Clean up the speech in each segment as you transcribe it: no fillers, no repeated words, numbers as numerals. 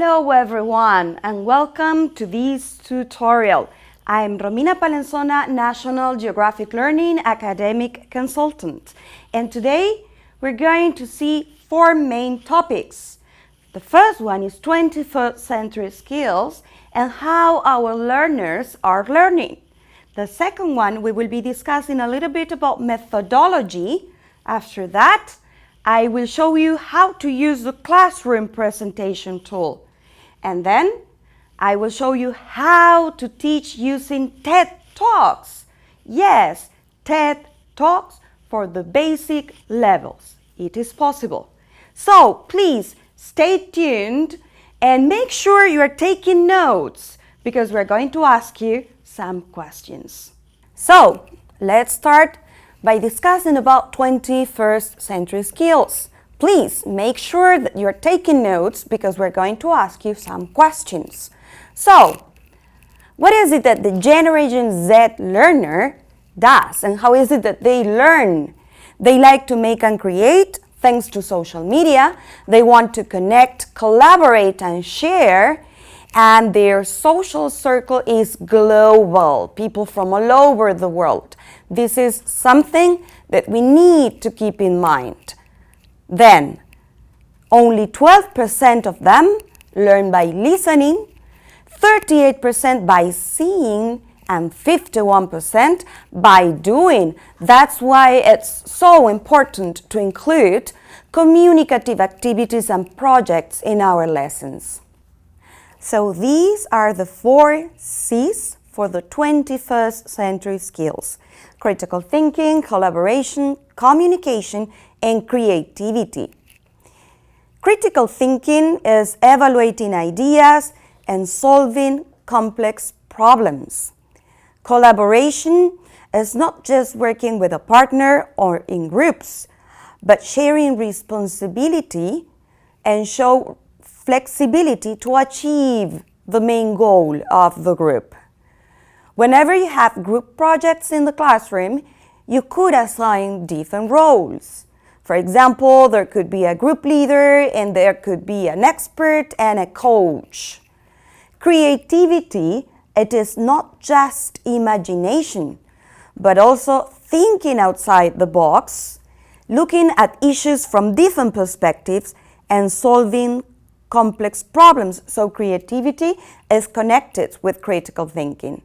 Hello everyone and welcome to this tutorial. I'm Romina Palenzona, National Geographic Learning Academic Consultant, and today we're going to see four main topics. The first one is 21st century skills and how our learners are learning. The second one, we will be discussing a little bit about methodology. After that, I will show you how to use the classroom presentation tool. And then I will show you how to teach using TED Talks. Yes, TED Talks for the basic levels. It is possible. So please stay tuned and make sure you are taking notes because we're going to ask you some questions. So let's start by discussing about 21st century skills. Please make sure that you're taking notes because we're going to ask you some questions. So, what is it that the Generation Z learner does and how is it that they learn? They like to make and create thanks to social media. They want to connect, collaborate and share, and their social circle is global, people from all over the world. This is something that we need to keep in mind. Then, only 12% of them learn by listening, 38% by seeing, and 51% by doing. That's why it's so important to include communicative activities and projects in our lessons. So these are the 4 C's for the 21st century skills: critical thinking, collaboration, communication, and creativity. Critical thinking is evaluating ideas and solving complex problems. Collaboration is not just working with a partner or in groups, but sharing responsibility and show flexibility to achieve the main goal of the group. Whenever you have group projects in the classroom, you could assign different roles. For example, there could be a group leader and there could be an expert and a coach. Creativity, it is not just imagination, but also thinking outside the box, looking at issues from different perspectives and solving complex problems. So creativity is connected with critical thinking.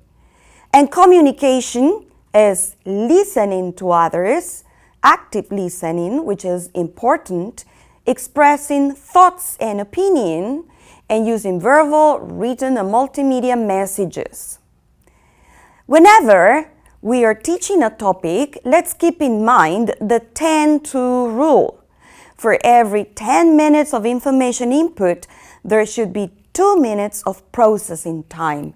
And communication is listening to others, active listening, which is important, expressing thoughts and opinion, and using verbal, written, and multimedia messages. Whenever we are teaching a topic, let's keep in mind the 10-2 rule. For every 10 minutes of information input, there should be 2 minutes of processing time.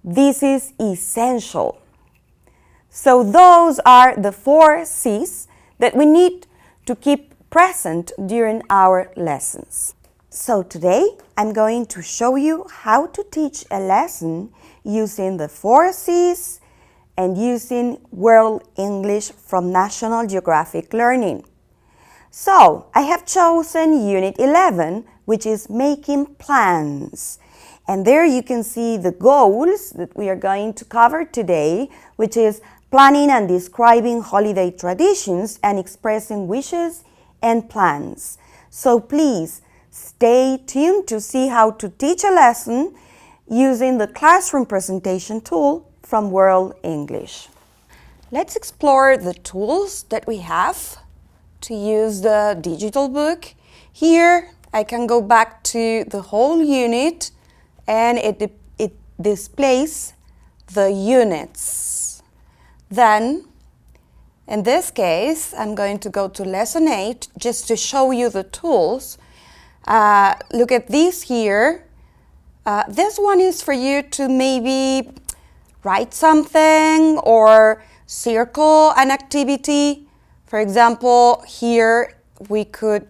This is essential. So those are the 4 C's that we need to keep present during our lessons. So today I'm going to show you how to teach a lesson using the 4 C's and using World English from National Geographic Learning. So I have chosen Unit 11, which is making plans. And there you can see the goals that we are going to cover today, which is planning and describing holiday traditions and expressing wishes and plans. So please stay tuned to see how to teach a lesson using the classroom presentation tool from World English. Let's explore the tools that we have to use the digital book. Here I can go back to the whole unit and it displays the units. Then, in this case, I'm going to go to Lesson 8 just to show you the tools. Look at this here. This one is for you to maybe write something or circle an activity. For example, here we could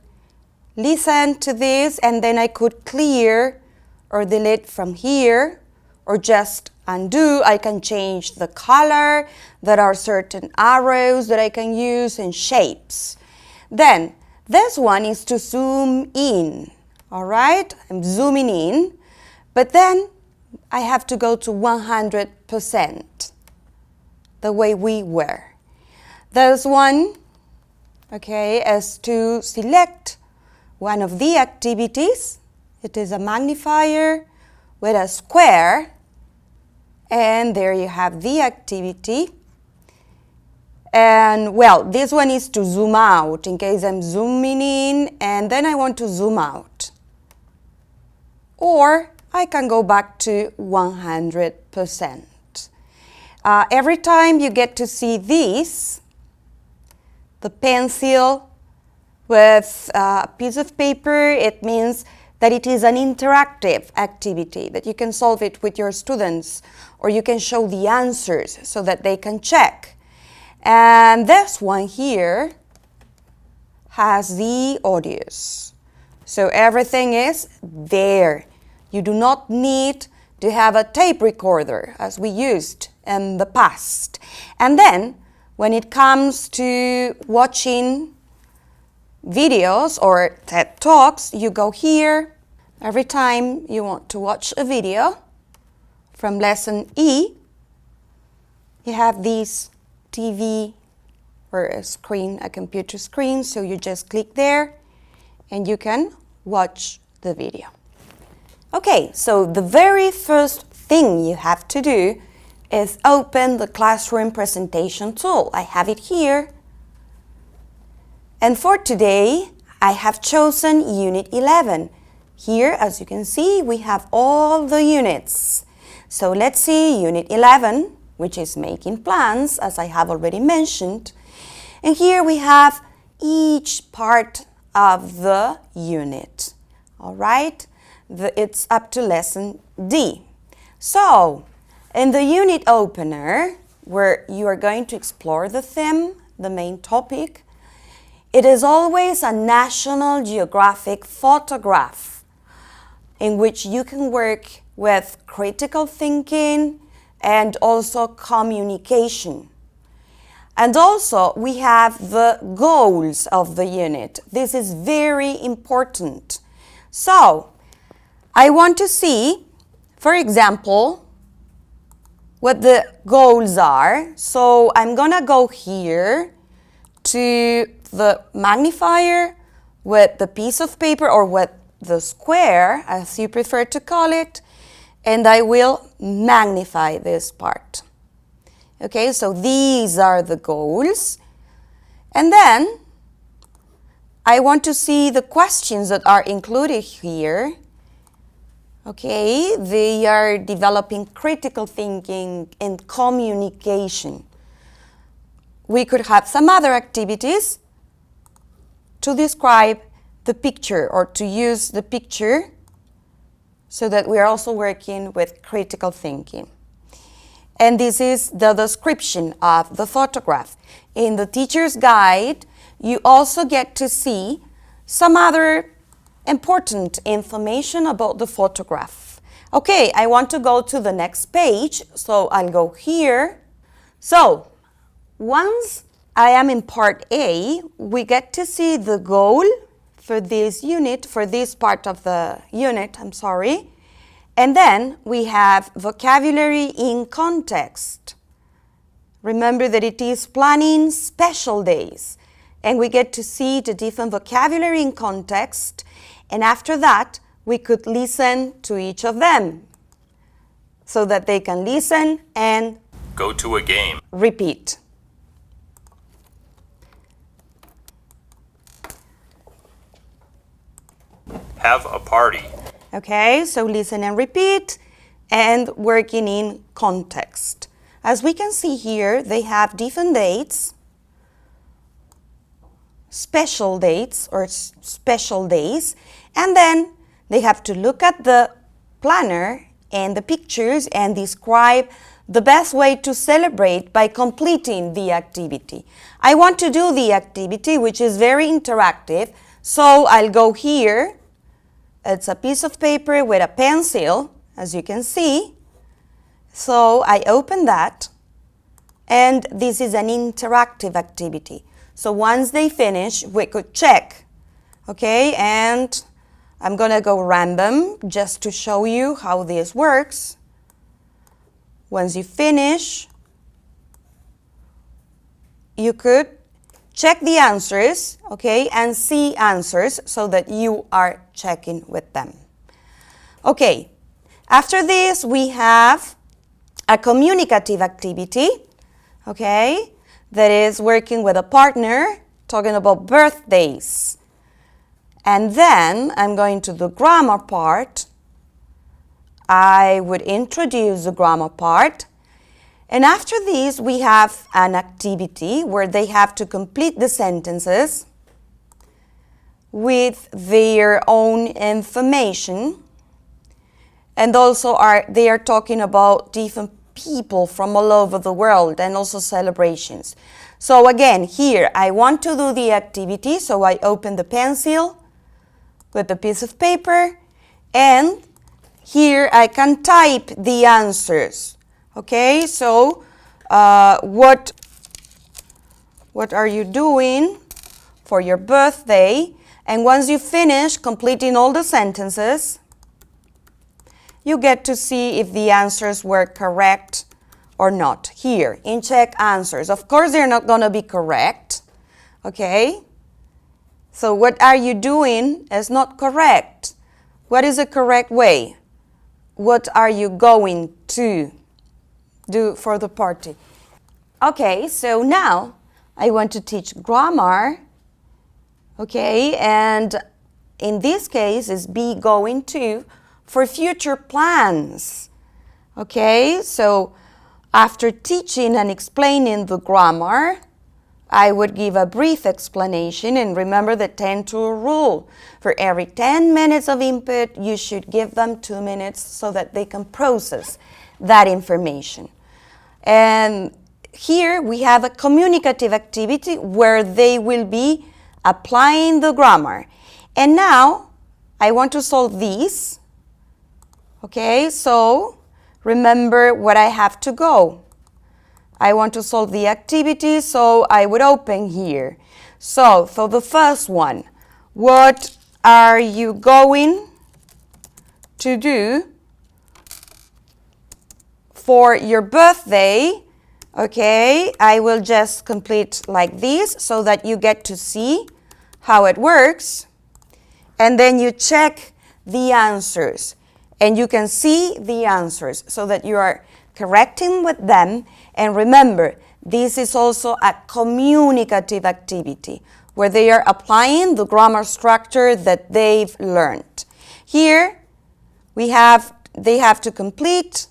listen to this and then I could clear or delete from here or just undo. I can change the color. There are certain arrows that I can use and shapes. Then this one is to zoom in. All right, I'm zooming in, but then I have to go to 100%, the way we were. There's one, okay, is to select one of the activities. It is a magnifier with a square, and there you have the activity. And well, this one is to zoom out in case I'm zooming in and then I want to zoom out. Or I can go back to 100%. Every time you get to see this, the pencil with a piece of paper, it means that it is an interactive activity, that you can solve it with your students, or you can show the answers so that they can check. And this one here has the audios. So everything is there. You do not need to have a tape recorder as we used in the past. And then when it comes to watching videos or TED Talks, you go here. Every time you want to watch a video from lesson E, you have this TV or a screen, a computer screen, so you just click there and you can watch the video. Okay, so the very first thing you have to do is open the classroom presentation tool. I have it here. And for today, I have chosen Unit 11. Here, as you can see, we have all the units. So let's see Unit 11, which is making plans, as I have already mentioned. And here we have each part of the unit. All right? It's up to lesson D. So, in the unit opener, where you are going to explore the theme, the main topic, it is always a National Geographic photograph in which you can work with critical thinking and also communication. And also, we have the goals of the unit. This is very important. So, I want to see, for example, what the goals are. So, I'm gonna go here to the magnifier with the piece of paper or with the square, as you prefer to call it, and I will magnify this part. Okay, so these are the goals. And then I want to see the questions that are included here. Okay, they are developing critical thinking and communication. We could have some other activities to describe the picture or to use the picture so that we are also working with critical thinking. And this is the description of the photograph. In the teacher's guide, you also get to see some other important information about the photograph. Okay, I want to go to the next page, so I'll go here. So, once I am in part A, we get to see the goal for this unit, for this part of the unit, and then we have vocabulary in context. Remember that it is planning special days, and we get to see the different vocabulary in context, and after that, we could listen to each of them so that they can listen and go to a game. Repeat. Have a party. Okay, so listen and repeat, and working in context. As we can see here, they have different dates, special dates or special days, and then they have to look at the planner and the pictures and describe the best way to celebrate by completing the activity. I want to do the activity, which is very interactive, so I'll go here. It's a piece of paper with a pencil, as you can see. So I open that, and this is an interactive activity. So once they finish, we could check, okay? And I'm going to go random just to show you how this works. Once you finish, you could check the answers, okay, and see answers so that you are checking with them. Okay, after this we have a communicative activity, okay, that is working with a partner, talking about birthdays. And then I'm going to the grammar part. I would introduce the grammar part. And after this, we have an activity where they have to complete the sentences with their own information. And also they are talking about different people from all over the world and also celebrations. So again, here I want to do the activity, so I open the pencil with a piece of paper, and here I can type the answers. Okay, so what are you doing for your birthday? And once you finish completing all the sentences, you get to see if the answers were correct or not. Here, in check answers. Of course, they're not going to be correct. Okay? So what are you doing is not correct. What is the correct way? What are you going to do for the party? Okay, so now I want to teach grammar. Okay, and in this case is be going to for future plans. Okay, so after teaching and explaining the grammar, I would give a brief explanation, and remember the 10-2 rule. For every 10 minutes of input, you should give them 2 minutes so that they can process that information. And here we have a communicative activity where they will be applying the grammar. And now I want to solve these. Okay, so remember what I have to go. I want to solve the activity, so I would open here. So for the first one, what are you going to do for your birthday? Okay, I will just complete like this so that you get to see how it works. And then you check the answers. And you can see the answers so that you are correcting with them. And remember, this is also a communicative activity where they are applying the grammar structure that they've learned. Here, they have to complete.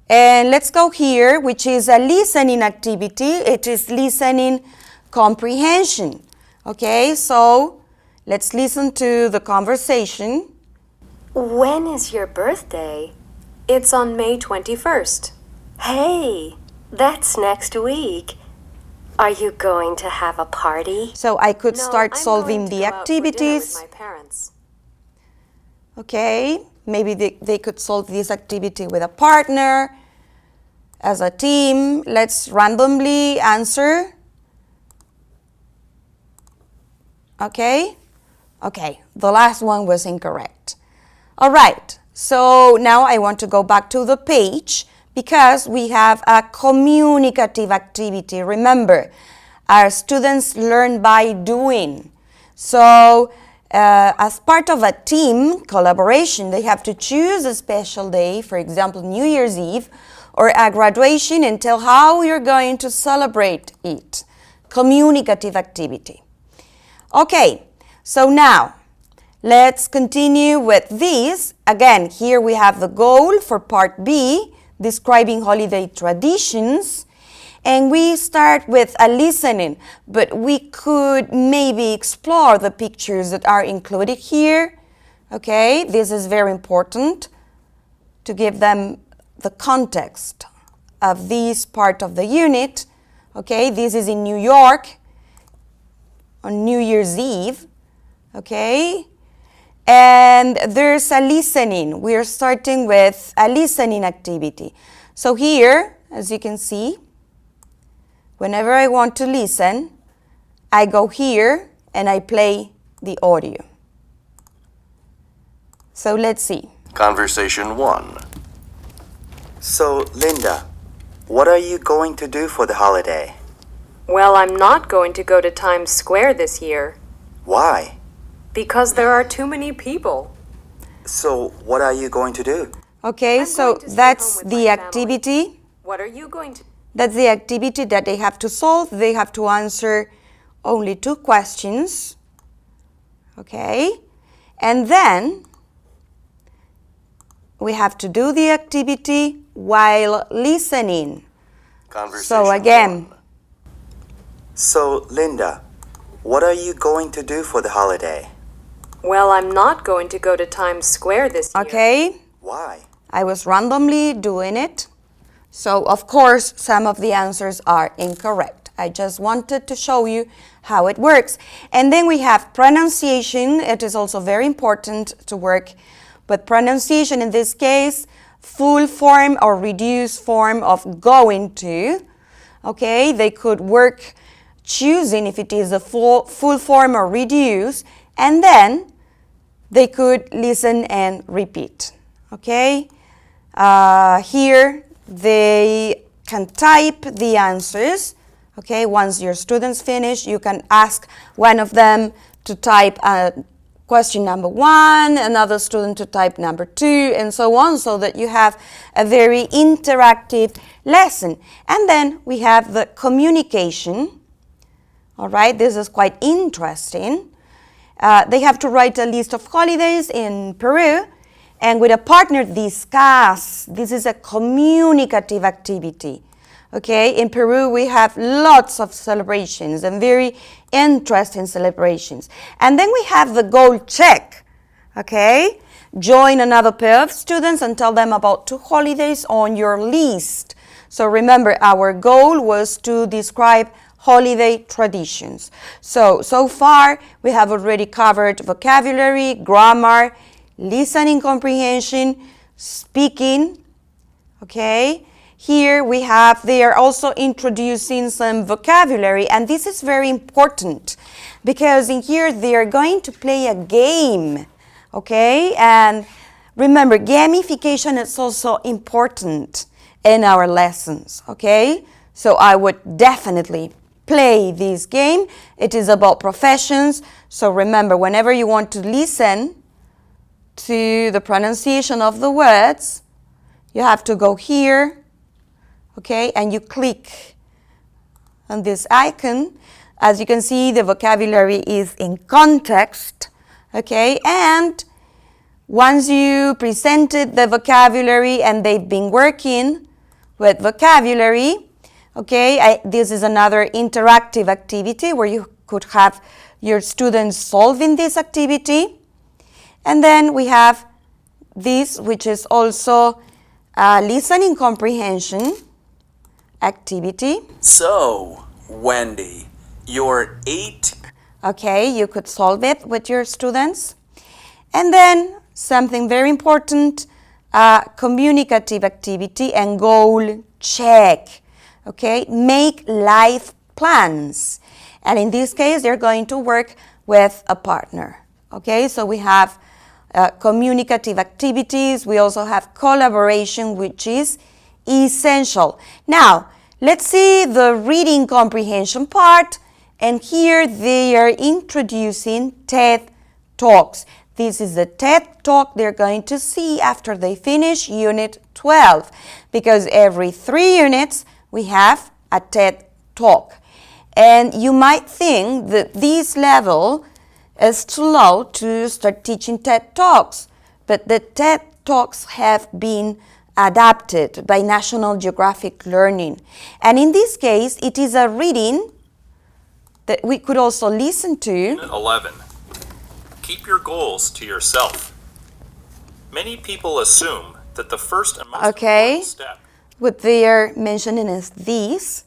And let's go here, which is a listening activity. It is listening comprehension. Okay, so let's listen to the conversation. When is your birthday? It's on May 21st. Hey, that's next week. Are you going to have a party? So I could start I'm solving going to the go out for dinner activities. with my parents. Okay, maybe they could solve this activity with a partner, as a team. Let's randomly answer. Okay, the last one was incorrect. All right, so now I want to go back to the page because we have a communicative activity. Remember, our students learn by doing. So as part of a team collaboration, they have to choose a special day, for example, New Year's Eve, or a graduation, and tell how you're going to celebrate it. Communicative activity. Okay, so now let's continue with this. Again, here we have the goal for part B, describing holiday traditions. And we start with a listening, but we could maybe explore the pictures that are included here. Okay, this is very important to give them the context of this part of the unit. Okay, this is in New York on New Year's Eve. Okay, and there's a listening. We're starting with a listening activity. So here, as you can see, whenever I want to listen, I go here and I play the audio. So let's see. Conversation 1. So, Linda, what are you going to do for the holiday? Well, I'm not going to go to Times Square this year Why? because there are too many people. So, what are you going to do? Okay, I'm so going to stay that's home with the my family. activity. What are you going to That's the activity that they have to solve. They have to answer only 2 questions. Okay, and then we have to do the activity while listening. Conversation So again, 1. So, Linda, what are you going to do for the holiday? Well, I'm not going to go to Times Square this year. okay, Why? I was randomly doing it. So of course, some of the answers are incorrect. I just wanted to show you how it works. And then we have pronunciation. It is also very important to work with pronunciation. In this case, full form or reduced form of going to. Okay, they could work choosing if it is a full form or reduced, and then they could listen and repeat. Okay, here they can type the answers. Okay, once your students finish, you can ask one of them to type question number 1, another student to type number 2, and so on, so that you have a very interactive lesson. And then we have the communication. All right, this is quite interesting. They have to write a list of holidays in Peru and with a partner discuss. This is a communicative activity. Okay, in Peru we have lots of celebrations and very interesting celebrations. And then we have the goal check. Okay, join another pair of students and tell them about 2 holidays on your list. So remember, our goal was to describe holiday traditions. So far we have already covered vocabulary, grammar, listening comprehension, speaking. Okay, here we have, they are also introducing some vocabulary, and this is very important because in here they are going to play a game. Okay, and remember, gamification is also important in our lessons. Okay, so I would definitely play this game. It is about professions. So remember, whenever you want to listen to the pronunciation of the words, you have to go here, okay, and you click on this icon. As you can see, the vocabulary is in context, okay, and once you presented the vocabulary and they've been working with vocabulary, okay, this is another interactive activity where you could have your students solving this activity. And then we have this, which is also a listening comprehension activity. So, Wendy, you're 8. Okay, you could solve it with your students. And then something very important, communicative activity and goal check. Okay, make life plans. And in this case, they're going to work with a partner. Okay, so we have communicative activities. We also have collaboration, which is essential. Now, let's see the reading comprehension part. And here they are introducing TED Talks. This is the TED Talk they're going to see after they finish Unit 12. Because every 3 units, we have a TED Talk. And you might think that this level is too low to start teaching TED Talks, but the TED Talks have been adapted by National Geographic Learning. And in this case, it is a reading that we could also listen to. Unit 11. Keep your goals to yourself. Many people assume that the first and most important step. What they are mentioning is this,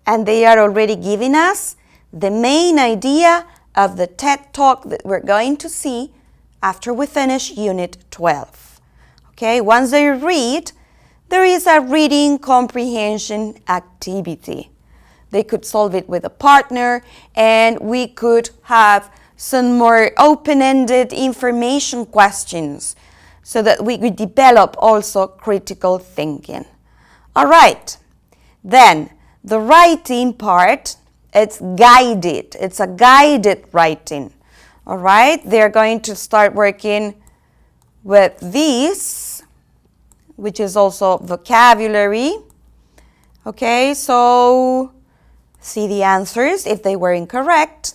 and they are already giving us the main idea of the TED Talk that we're going to see after we finish Unit 12. Okay, once they read, there is a reading comprehension activity. They could solve it with a partner, and we could have some more open-ended information questions. so that we could develop also critical thinking. All right, then the writing part, it's guided. It's a guided writing. All right, they're going to start working with this, which is also vocabulary. Okay, so see the answers if they were incorrect.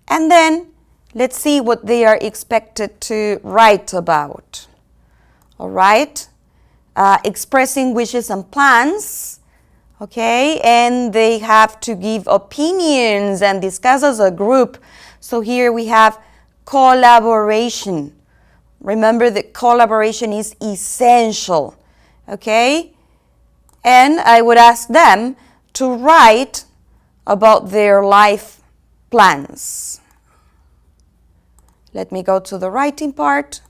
And then let's see what they are expected to write about. All right, expressing wishes and plans. Okay, and they have to give opinions and discuss as a group. So here we have collaboration. Remember that collaboration is essential. Okay, and I would ask them to write about their life plans. Let me go to the writing part.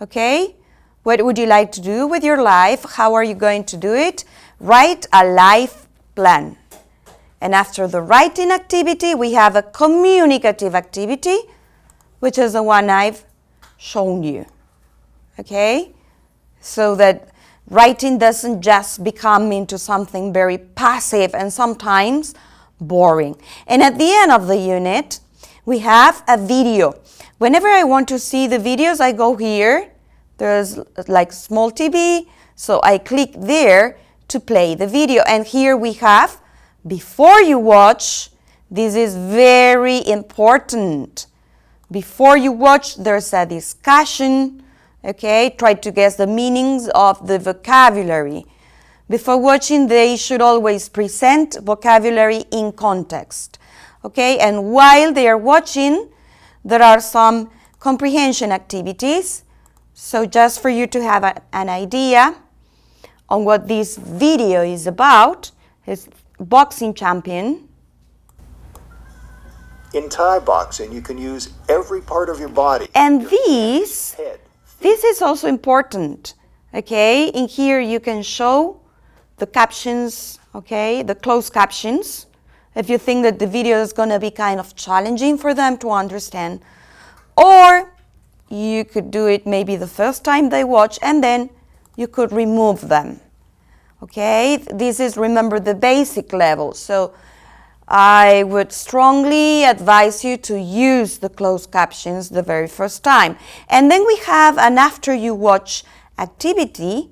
Okay, what would you like to do with your life? How are you going to do it? Write a life plan. And after the writing activity, we have a communicative activity, which is the one I've shown you. Okay, so that writing doesn't just become into something very passive and sometimes boring. And at the end of the unit, we have a video. Whenever I want to see the videos, I go here. There's like small TV, so I click there to play the video. And here we have, before you watch, this is very important. Before you watch, there's a discussion. Okay, try to guess the meanings of the vocabulary. Before watching, they should always present vocabulary in context. Okay, and while they are watching, there are some comprehension activities. So just for you to have an idea on what this video is about, is boxing champion. In Thai boxing, you can use every part of your body. And this Head. is also important. Okay, in here you can show the captions, okay, the closed captions. If you think that the video is going to be kind of challenging for them to understand, or you could do it maybe the first time they watch and then you could remove them. Okay, this is, remember, the basic level. So I would strongly advise you to use the closed captions the very first time. And then we have an after you watch activity,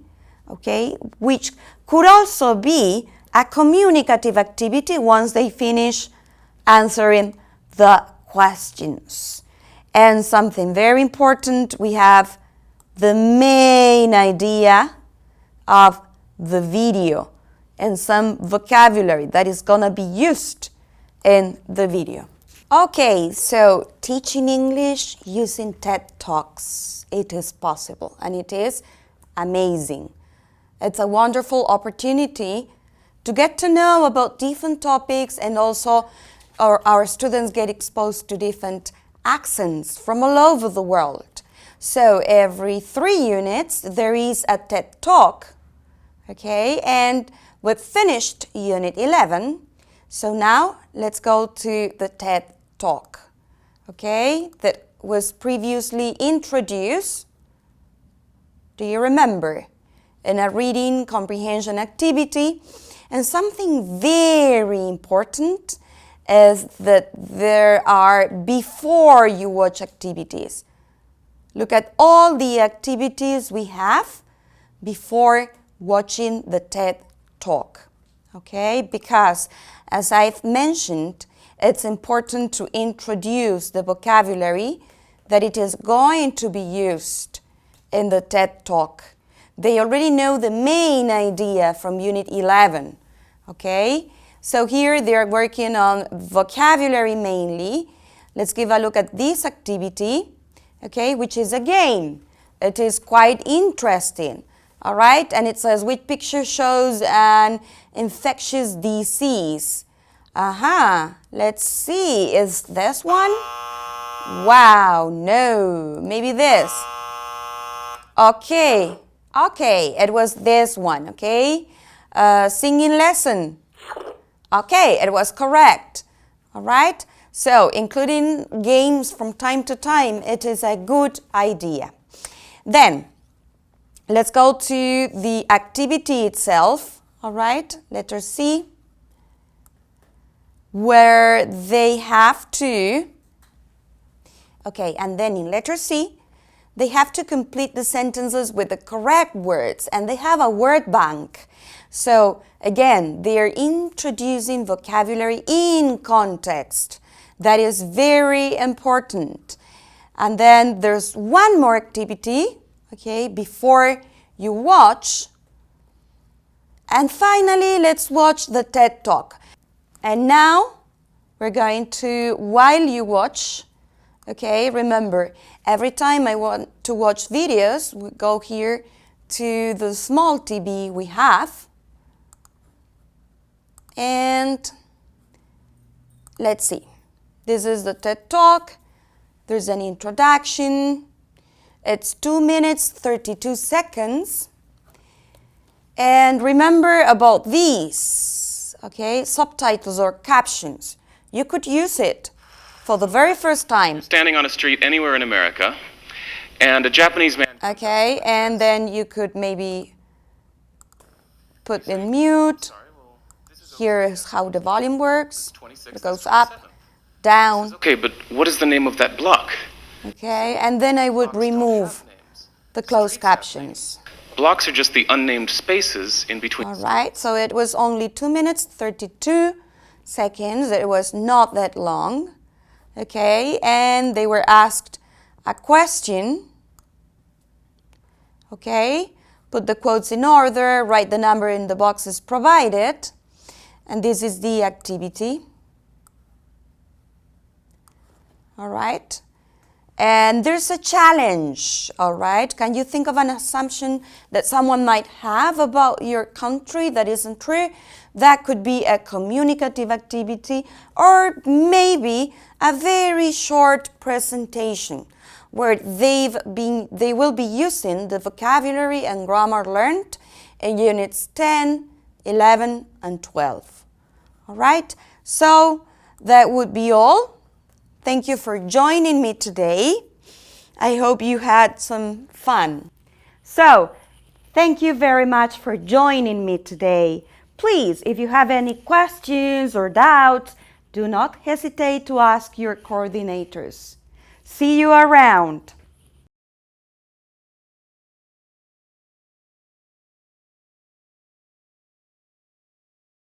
okay, which could also be a communicative activity once they finish answering the questions. And something very important, we have the main idea of the video and some vocabulary that is going to be used in the video. Okay, so teaching English using TED Talks, it is possible and it is amazing. It's a wonderful opportunity to get to know about different topics, and also our students get exposed to different accents from all over the world. So every 3 units there is a TED Talk, okay, and we've finished Unit 11. So now let's go to the TED Talk, okay, that was previously introduced. Do you remember? In a reading comprehension activity. And something very important is that there are before you watch activities. Look at all the activities we have before watching the TED Talk, okay? Because as I've mentioned, it's important to introduce the vocabulary that it is going to be used in the TED Talk. They already know the main idea from Unit 11, okay? So here they're working on vocabulary mainly. Let's give a look at this activity, okay, which is a game. It is quite interesting, all right? And it says, which picture shows an infectious disease? Let's see, is this one? Wow, no, maybe this. Okay, it was this one, okay? Singing lesson. Okay, it was correct. All right, So, including games from time to time, it is a good idea. Then, let's go to the activity itself, all right? Letter C, where they have to, okay, and then in letter C, they have to complete the sentences with the correct words, and they have a word bank. So, again, they're introducing vocabulary in context. That is very important. And then there's one more activity, okay, before you watch. And finally, let's watch the TED Talk. And now, we're going to, while you watch, okay, remember, every time I want to watch videos, we go here to the small TV we have. And let's see. This is the TED Talk. There's an introduction. It's 2 minutes, 32 seconds. And remember about these, okay, subtitles or captions. You could use it for the very first time. Standing on a street anywhere in America, and a Japanese man... Okay, and then you could maybe put in mute. Here is how the volume works. It goes up, down. Okay, but what is the name of that block? Okay, and then I would remove the closed captions. Blocks are just the unnamed spaces in between. All right, so it was only 2 minutes, 32 seconds. It was not that long. Okay, and they were asked a question. Okay, put the quotes in order, write the number in the boxes provided. And this is the activity. All right. And there's a challenge, all right? Can you think of an assumption that someone might have about your country that isn't true? That could be a communicative activity or maybe a very short presentation where they will be using the vocabulary and grammar learned in units 10, 11, and 12. All right? So that would be all. Thank you for joining me today. I hope you had some fun. So, thank you very much for joining me today. Please, if you have any questions or doubts, do not hesitate to ask your coordinators. See you around.